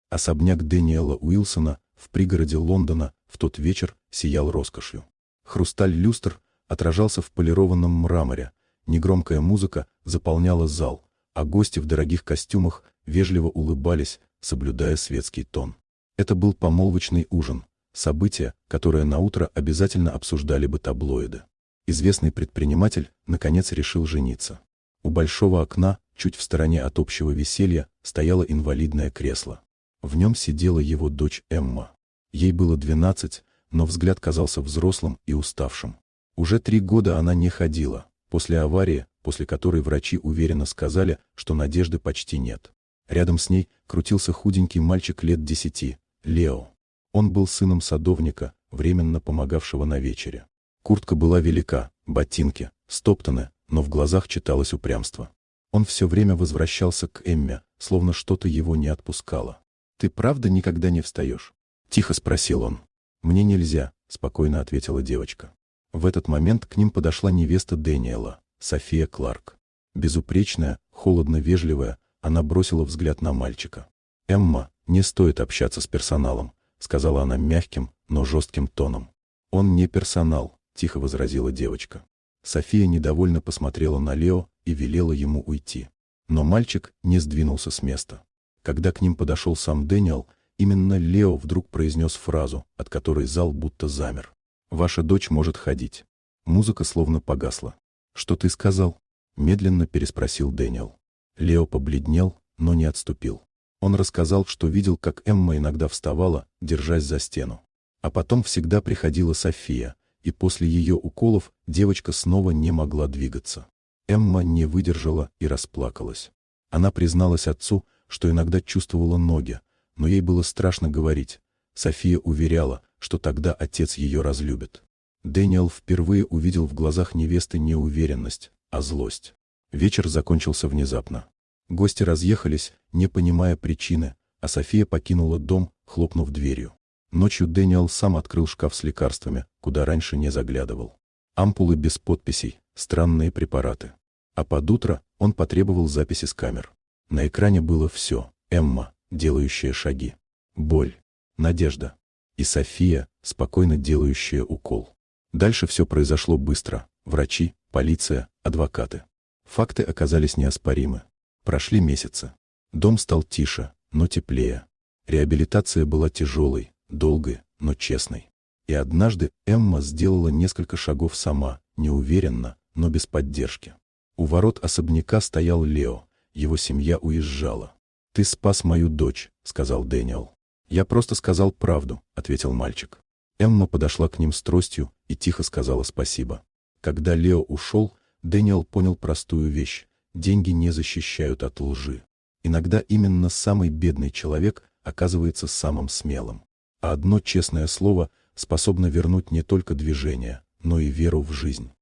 Особняк Дэниела Уилсона в пригороде Лондона в тот вечер сиял роскошью. Хрусталь люстр отражался в полированном мраморе, негромкая музыка заполняла зал, а гости в дорогих костюмах вежливо улыбались, соблюдая светский тон. Это был помолвочный ужин, событие, которое наутро обязательно обсуждали бы таблоиды. Известный предприниматель, наконец, решил жениться. У большого окна, чуть в стороне от общего веселья, стояло инвалидное кресло. В нем сидела его дочь Эмма. Ей было 12, но взгляд казался взрослым и уставшим. Уже 3 года она не ходила, после аварии, после которой врачи уверенно сказали, что надежды почти нет. Рядом с ней крутился худенький мальчик лет 10, Лео. Он был сыном садовника, временно помогавшего на вечере. Куртка была велика, ботинки стоптаны, но в глазах читалось упрямство. Он все время возвращался к Эмме, словно что-то его не отпускало. «Ты правда никогда не встаешь?» — тихо спросил он. «Мне нельзя», — спокойно ответила девочка. В этот момент к ним подошла невеста Дэниела, София Кларк. Безупречная, холодно-вежливая, она бросила взгляд на мальчика. «Эмма, не стоит общаться с персоналом», — сказала она мягким, но жестким тоном. «Он не персонал», — тихо возразила девочка. София недовольно посмотрела на Лео и велела ему уйти. Но мальчик не сдвинулся с места. Когда к ним подошел сам Дэниел, именно Лео вдруг произнес фразу, от которой зал будто замер. «Ваша дочь может ходить». Музыка словно погасла. «Что ты сказал?» — медленно переспросил Дэниел. Лео побледнел, но не отступил. Он рассказал, что видел, как Эмма иногда вставала, держась за стену. А потом всегда приходила София, и после ее уколов девочка снова не могла двигаться. Эмма не выдержала и расплакалась. Она призналась отцу, что иногда чувствовала ноги, но ей было страшно говорить. София уверяла, что тогда отец ее разлюбит. Дэниел впервые увидел в глазах невесты не уверенность, а злость. Вечер закончился внезапно. Гости разъехались, не понимая причины, а София покинула дом, хлопнув дверью. Ночью Дэниел сам открыл шкаф с лекарствами, куда раньше не заглядывал. Ампулы без подписей, странные препараты. А под утро он потребовал записи с камер. На экране было все: Эмма, делающая шаги, боль, надежда, и София, спокойно делающая укол. Дальше все произошло быстро. Врачи, полиция, адвокаты. Факты оказались неоспоримы. Прошли месяцы. Дом стал тише, но теплее. Реабилитация была тяжелой, долгой, но честной. И однажды Эмма сделала несколько шагов сама, неуверенно, но без поддержки. У ворот особняка стоял Лео. Его семья уезжала. «Ты спас мою дочь», — сказал Дэниел. «Я просто сказал правду», — ответил мальчик. Эмма подошла к ним с тростью и тихо сказала спасибо. Когда Лео ушел, Дэниел понял простую вещь: деньги не защищают от лжи. Иногда именно самый бедный человек оказывается самым смелым. А одно честное слово способно вернуть не только движение, но и веру в жизнь.